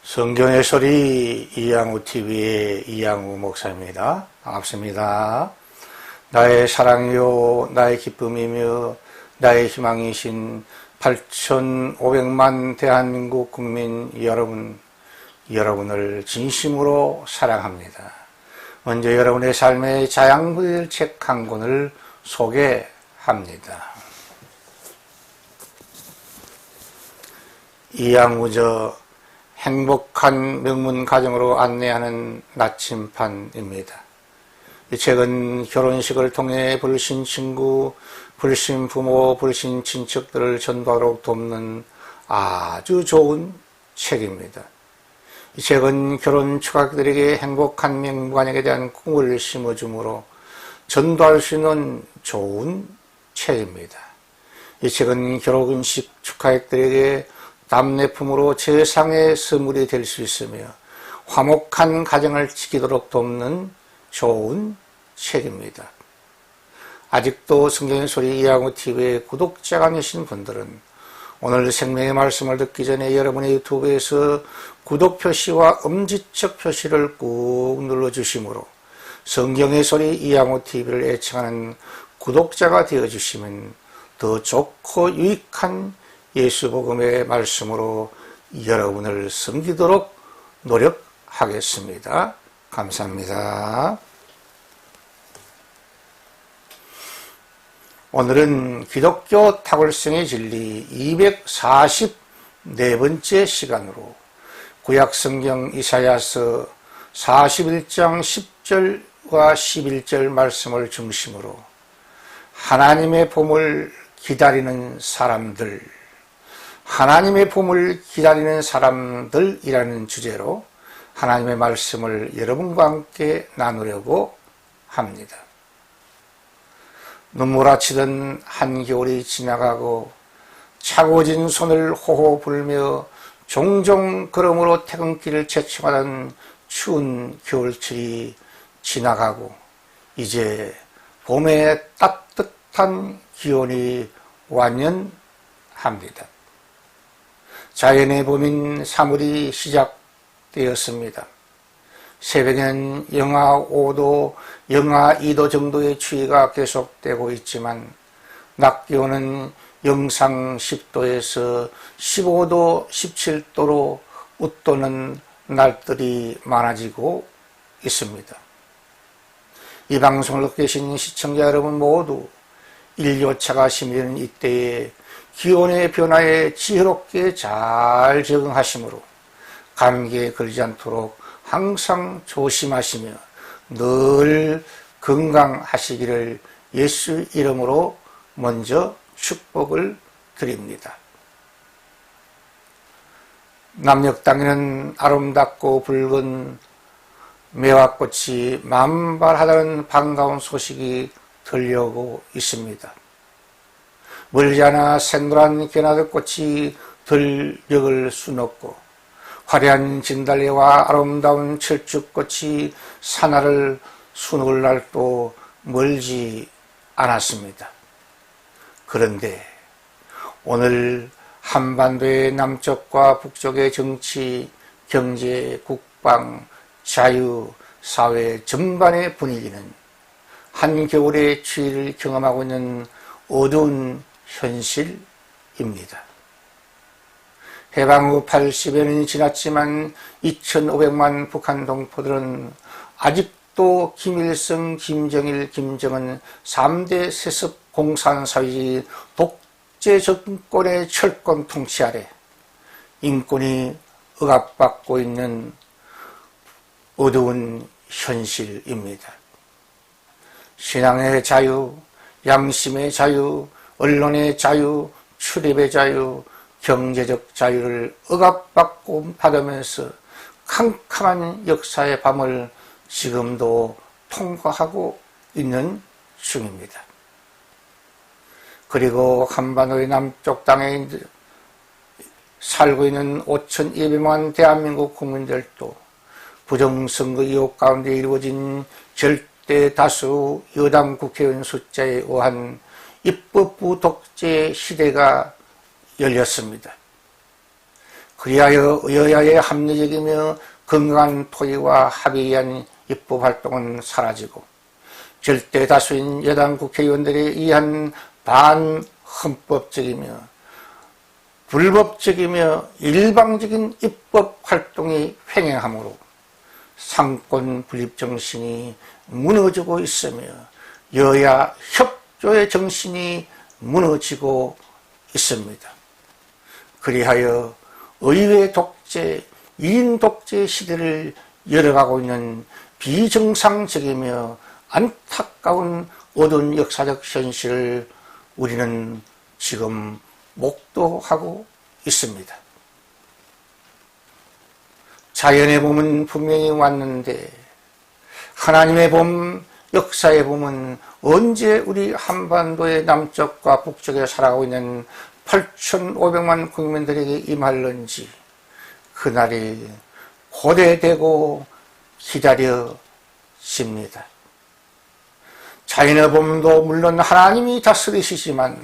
성경의 소리 이양우TV의 이양우 목사입니다. 반갑습니다. 나의 사랑이요 나의 기쁨이며 나의 희망이신 8,500만 대한민국 국민 여러분을 진심으로 사랑합니다. 먼저 여러분의 삶의 자양분일 책 한 권을 소개합니다. 이양우저 행복한 명문 가정으로 안내하는 나침판입니다. 이 책은 결혼식을 통해 불신 친구, 불신 부모, 불신 친척들을 전도하도록 돕는 아주 좋은 책입니다. 이 책은 결혼 축하객들에게 행복한 명문가정에 대한 꿈을 심어주므로 전도할 수 있는 좋은 책입니다. 이 책은 결혼식 축하객들에게 답례품으로 최상의 선물이 될 수 있으며 화목한 가정을 지키도록 돕는 좋은 책입니다. 아직도 성경의 소리 이양우TV의 구독자가 아니신 분들은 오늘 생명의 말씀을 듣기 전에 여러분의 유튜브에서 구독 표시와 엄지척 표시를 꾹 눌러주시므로 성경의 소리 이양우TV를 애청하는 구독자가 되어주시면 더 좋고 유익한 예수 복음의 말씀으로 여러분을 섬기도록 노력하겠습니다. 감사합니다. 오늘은 기독교 탁월성의 진리 244번째 시간으로 구약성경 이사야서 41장 10절과 11절 말씀을 중심으로 하나님의 봄을 기다리는 사람들, 하나님의 봄을 기다리는 사람들이라는 주제로 하나님의 말씀을 여러분과 함께 나누려고 합니다. 눈몰아치던 한겨울이 지나가고 차고진 손을 호호 불며 종종 걸음으로 퇴근길을 재촉하던 추운 겨울철이 지나가고 이제 봄의 따뜻한 기온이 완연합니다. 자연의 봄인 3월이 시작되었습니다. 새벽에는 영하 5도, 영하 2도 정도의 추위가 계속되고 있지만 낮 기온은 영상 10도에서 15도, 17도로 웃도는 날들이 많아지고 있습니다. 이 방송을 듣고 계신 시청자 여러분 모두 일교차가 심해지는 이때에 기온의 변화에 지혜롭게 잘 적응하시므로 감기에 걸리지 않도록 항상 조심하시며 늘 건강하시기를 예수 이름으로 먼저 축복을 드립니다. 남녘 땅에는 아름답고 붉은 매화꽃이 만발하다는 반가운 소식이 들려오고 있습니다. 멀지 않아 샛노란 개나들꽃이 들녘을 수놓고 화려한 진달래와 아름다운 철쭉꽃이 산하를 수놓을 날도 멀지 않았습니다. 그런데 오늘 한반도의 남쪽과 북쪽의 정치, 경제, 국방, 자유, 사회 전반의 분위기는 한겨울의 추위를 경험하고 있는 어두운 현실입니다. 해방 후 80여 년이 지났지만 2,500만 북한 동포들은 아직도 김일성, 김정일, 김정은 3대 세습 공산사회주의 독재 정권의 철권 통치 아래 인권이 억압받고 있는 어두운 현실입니다. 신앙의 자유, 양심의 자유, 언론의 자유, 출입의 자유, 경제적 자유를 억압받고 받으면서 캄캄한 역사의 밤을 지금도 통과하고 있는 중입니다. 그리고 한반도의 남쪽 땅에 살고 있는 5,200만 대한민국 국민들도 부정선거 의혹 가운데 이루어진 절대 다수 여당 국회의원 숫자에 의한 입법부 독재 시대가 열렸습니다. 그리하여 여야의 합리적이며 건강한 토의와 합의에 의한 입법활동은 사라지고 절대 다수인 여당 국회의원들에 의한 반헌법적이며 불법적이며 일방적인 입법활동이 횡행하므로 상권 분립 정신이 무너지고 있으며 여야 협조의 정신이 무너지고 있습니다. 그리하여 의회 독재, 1인 독재 시대를 열어가고 있는 비정상적이며 안타까운 어두운 역사적 현실을 우리는 지금 목도하고 있습니다. 자연의 봄은 분명히 왔는데 하나님의 봄, 역사의 봄은 언제 우리 한반도의 남쪽과 북쪽에 살아가고 있는 8,500만 국민들에게 임할는지 그날이 고대되고 기다려집니다. 자연의 봄도 물론 하나님이 다스리시지만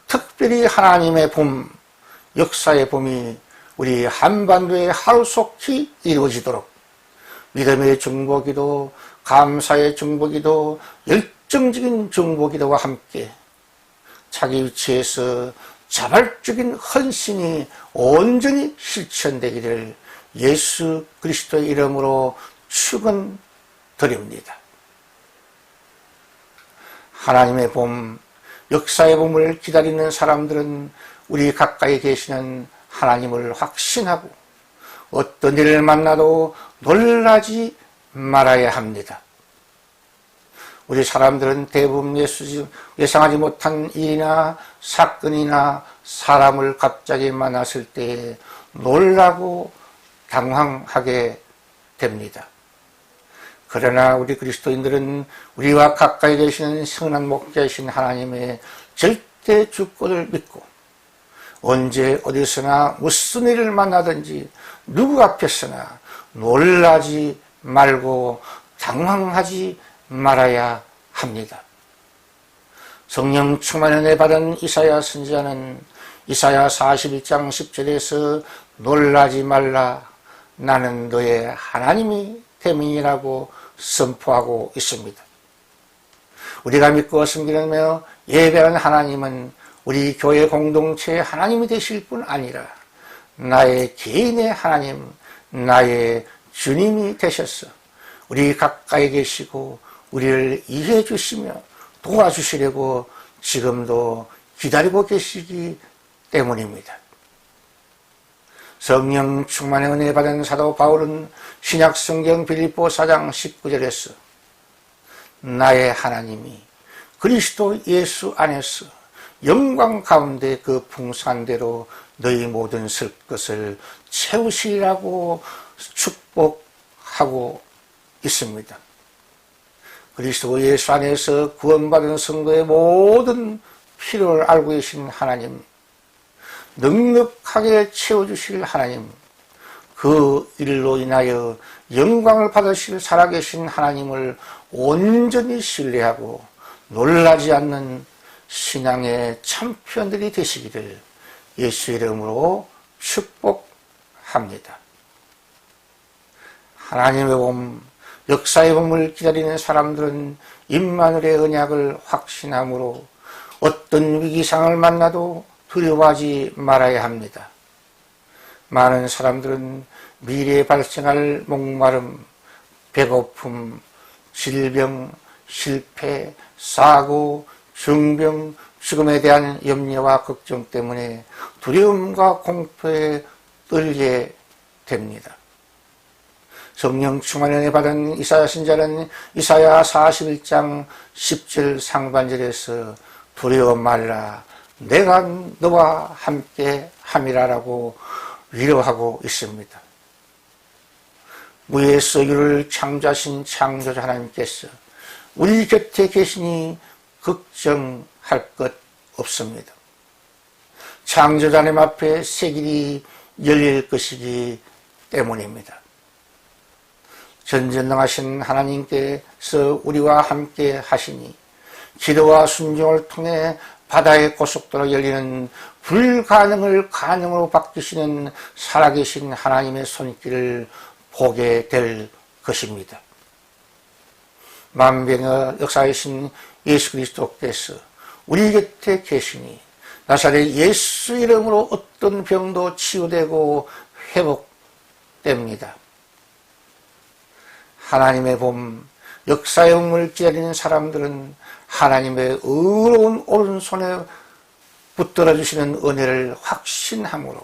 특별히 하나님의 봄, 역사의 봄이 우리 한반도에 하루속히 이루어지도록 믿음의 중보기도, 감사의 중보기도, 열정적인 중보기도와 함께 자기 위치에서 자발적인 헌신이 온전히 실천되기를 예수 그리스도의 이름으로 축원드립니다. 하나님의 봄, 역사의 봄을 기다리는 사람들은 우리 가까이 계시는 하나님을 확신하고 어떤 일을 만나도 놀라지 말아야 합니다. 우리 사람들은 대부분 예상하지 못한 일이나 사건이나 사람을 갑자기 만났을 때 놀라고 당황하게 됩니다. 그러나 우리 그리스도인들은 우리와 가까이 계시는 선한 목자이신 하나님의 절대 주권을 믿고 언제 어디서나 무슨 일을 만나든지 누구 앞에서나 놀라지 말고 당황하지 말아야 합니다. 성령 충만의 은혜 받은 이사야 선지자는 이사야 41장 10절에서 놀라지 말라 나는 너의 하나님이 됨이라고 선포하고 있습니다. 우리가 믿고 섬기며 예배하는 하나님은 우리 교회 공동체의 하나님이 되실 뿐 아니라 나의 개인의 하나님, 나의 주님이 되셔서 우리 가까이 계시고 우리를 이해해 주시며 도와주시려고 지금도 기다리고 계시기 때문입니다. 성령 충만의 은혜 받은 사도 바울은 신약 성경 빌립보 4장 19절에서 나의 하나님이 그리스도 예수 안에서 영광 가운데 그 풍성한대로 너희 모든 쓸 것을 채우시라고 축복하고 있습니다. 그리스도 예수 안에서 구원받은 성도의 모든 필요를 알고 계신 하나님, 넉넉하게 채워주실 하나님, 그 일로 인하여 영광을 받으실 살아계신 하나님을 온전히 신뢰하고 놀라지 않는 신앙의 참편들이 되시기를 예수 이름으로 축복합니다. 하나님의 봄, 역사의 봄을 기다리는 사람들은 임마누엘의 언약을 확신함으로 어떤 위기상을 만나도 두려워하지 말아야 합니다. 많은 사람들은 미래에 발생할 목마름, 배고픔, 질병, 실패, 사고, 중병, 죽음에 대한 염려와 걱정 때문에 두려움과 공포에 떨게 됩니다. 성령 충만의 은혜 받은 이사야 선지자는 이사야 41장 10절 상반절에서 두려워 말라 내가 너와 함께 함이라라고 위로하고 있습니다. 무의 소유를 창조하신 창조자 하나님께서 우리 곁에 계시니 걱정할 것 없습니다. 창조자 하나님 앞에 새 길이 열릴 것이기 때문입니다. 전전능하신 하나님께서 우리와 함께 하시니 기도와 순종을 통해 바다의 고속도로 열리는 불가능을 가능으로 바뀌시는 살아계신 하나님의 손길을 보게 될 것입니다. 만병의 역사이신 예수 그리스도께서 우리 곁에 계시니 나사렛 예수 이름으로 어떤 병도 치유되고 회복됩니다. 하나님의 봄 역사의 봄을 기다리는 사람들은 하나님의 의로운 오른손에 붙들어 주시는 은혜를 확신함으로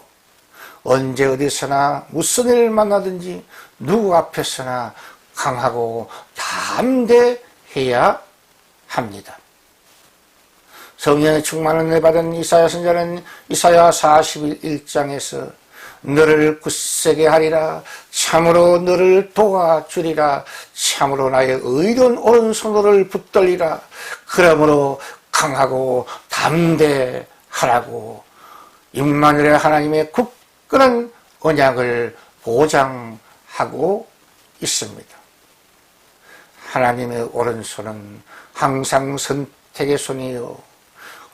언제 어디서나 무슨 일을 만나든지 누구 앞에서나 강하고 담대해야 합니다. 성령의 충만을 내받은 이사야 선지자는 이사야 41장에서 너를 굳세게 하리라, 참으로 너를 도와주리라, 참으로 나의 의로운 오른손을 붙들리라, 그러므로 강하고 담대하라고 임마누엘 하나님의 굳건한 언약을 보장하고 있습니다. 하나님의 오른손은 항상 선택의 손이요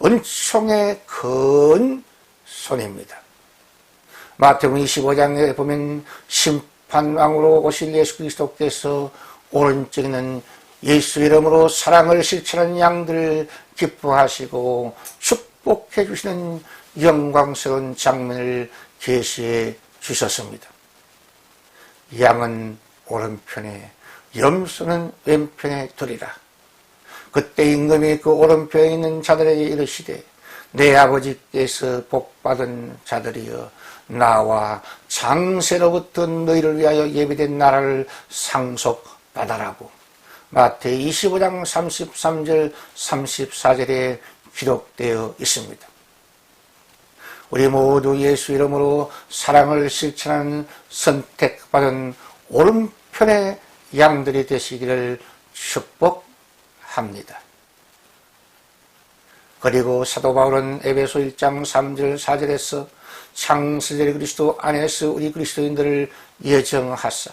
은총의 큰 손입니다. 마태복음 25장에 보면 심판왕으로 오실 예수 그리스도께서 오른쪽에는 예수 이름으로 사랑을 실천하는 양들을 기뻐하시고 축복해 주시는 영광스러운 장면을 계시해 주셨습니다. 양은 오른편에 염소는 왼편에 두리라. 그때 임금이 그 오른편에 있는 자들에게 이르시되 내 아버지께서 복받은 자들이여 나와 장세로부터 너희를 위하여 예비된 나라를 상속받아라고 마태 25장 33절 34절에 기록되어 있습니다. 우리 모두 예수 이름으로 사랑을 실천하는 선택받은 오른편의 양들이 되시기를 축복합니다. 그리고 사도 바울은 에베소 1장 3절 4절에서 창세절 그리스도 안에서 우리 그리스도인들을 예정하사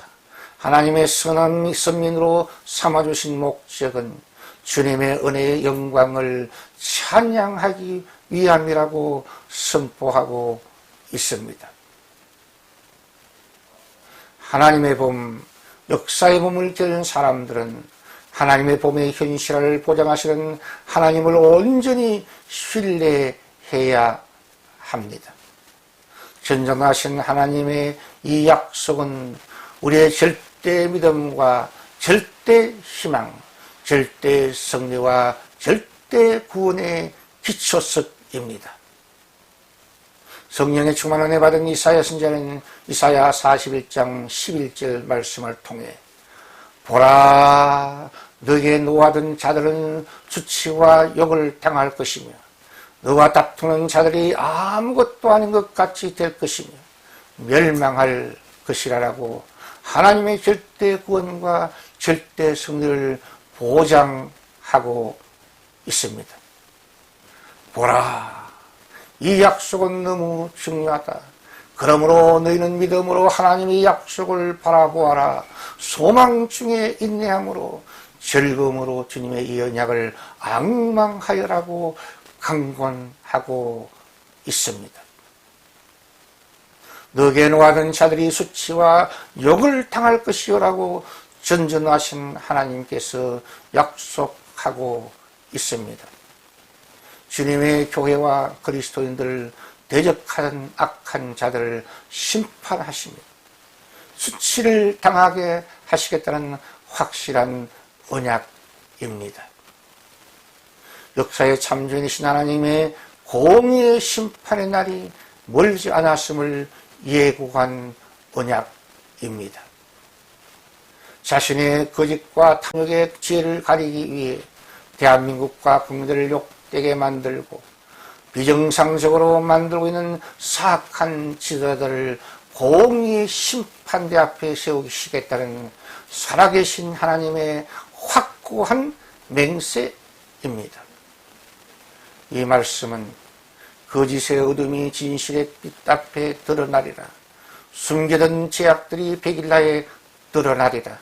하나님의 선한 선민으로 삼아주신 목적은 주님의 은혜의 영광을 찬양하기 위함이라고 선포하고 있습니다. 하나님의 봄, 역사의 봄을 기다리는 사람들은 하나님의 봄의 현실을 보장하시는 하나님을 온전히 신뢰해야 합니다. 전정하신 하나님의 이 약속은 우리의 절대 믿음과 절대 희망, 절대 승리와 절대 구원의 기초석입니다. 성령의 충만을 은혜 받은 이사야 선지자는 이사야 41장 11절 말씀을 통해 보라, 너에게 노하던 자들은 수치와 욕을 당할 것이며 너와 다투는 자들이 아무것도 아닌 것 같이 될 것이며 멸망할 것이라고 하나님의 절대 구원과 절대 승리를 보장하고 있습니다. 보라, 이 약속은 너무 중요하다. 그러므로 너희는 믿음으로 하나님의 약속을 바라보아라. 소망 중에 인내함으로 즐거움으로 주님의 이 언약을 앙망하여라고 강권하고 있습니다. 너에게 노하던 자들이 수치와 욕을 당할 것이요라고 전전하신 하나님께서 약속하고 있습니다. 주님의 교회와 그리스도인들을 대적하는 악한 자들을 심판하시며 수치를 당하게 하시겠다는 확실한 언약입니다. 역사의 참주인이신 하나님의 공의의 심판의 날이 멀지 않았음을 예고한 언약입니다. 자신의 거짓과 탐욕의 지혜를 가리기 위해 대한민국과 국민들을 욕되게 만들고 비정상적으로 만들고 있는 사악한 지도자들을 공의의 심판대 앞에 세우시겠다는 살아계신 하나님의 확고한 맹세입니다. 이 말씀은 거짓의 어둠이 진실의 빛 앞에 드러나리라. 숨겨둔 죄악들이 백일나에 드러나리라.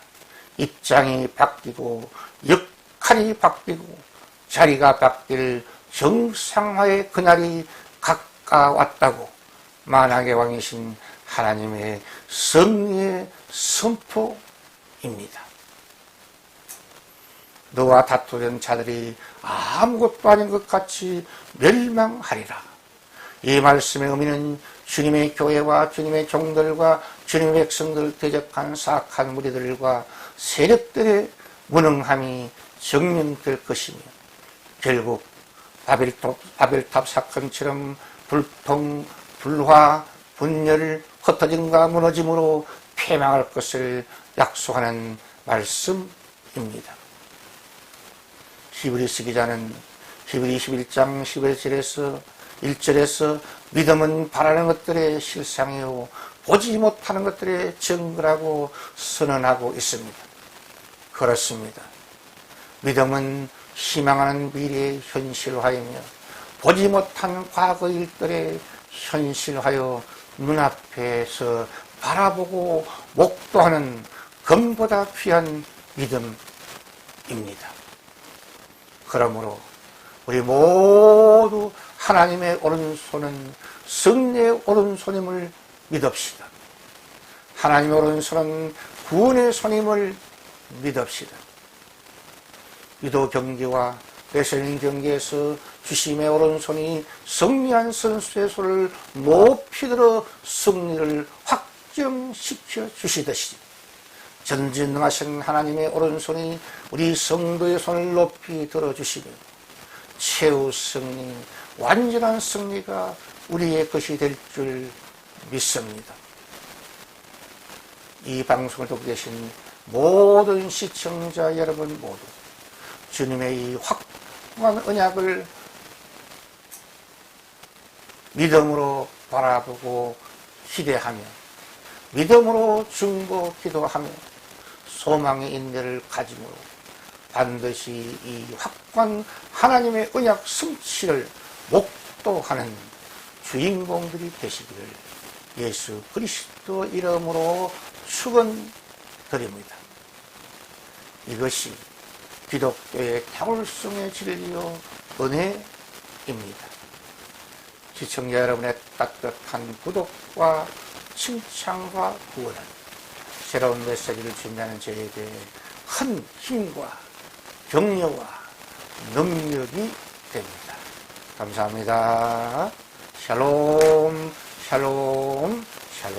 입장이 바뀌고 역할이 바뀌고 자리가 바뀔 정상화의 그날이 다가왔다고 만왕의 왕이신 하나님의 승리의 선포입니다. 너와 다투던 자들이 아무것도 아닌 것 같이 멸망하리라. 이 말씀의 의미는 주님의 교회와 주님의 종들과 주님의 백성들을 대적한 사악한 무리들과 세력들의 무능함이 증명될 것이며 결국 바벨탑 사건처럼 불통, 불화, 분열, 흩어짐과 무너짐으로 패망할 것을 약속하는 말씀입니다. 히브리서 기자는 히브리 21장 1절에서 믿음은 바라는 것들의 실상이요 보지 못하는 것들의 증거라고 선언하고 있습니다. 그렇습니다. 믿음은 희망하는 미래의 현실화이며 보지 못한 과거 일들의 현실화여 눈앞에서 바라보고 목도하는 금보다 귀한 믿음입니다. 그러므로 우리 모두 하나님의 오른손은 승리의 오른손임을 믿읍시다. 하나님의 오른손은 구원의 손임을 믿읍시다. 유도 경기와 레슬링 경기에서 주심의 오른손이 승리한 선수의 손을 높이 들어 승리를 확정시켜 주시듯이 전진능하신 하나님의 오른손이 우리 성도의 손을 높이 들어주시며 최후 승리, 완전한 승리가 우리의 것이 될 줄 믿습니다. 이 방송을 듣고 계신 모든 시청자 여러분 모두 주님의 이 확고한 언약을 믿음으로 바라보고 기대하며 믿음으로 중보 기도하며 소망의 인내를 가짐으로 반드시 이 확고한 하나님의 언약 성취를 목도하는 주인공들이 되시기를 예수 그리스도 이름으로 축원드립니다. 이것이 기독교의 탕울성의 진리요 은혜입니다. 시청자 여러분의 따뜻한 구독과 칭찬과 구원은 새로운 메시지를 준비하는 저에게 큰 힘과 격려와 능력이 됩니다. 감사합니다. 샬롬 샬롬 샬롬.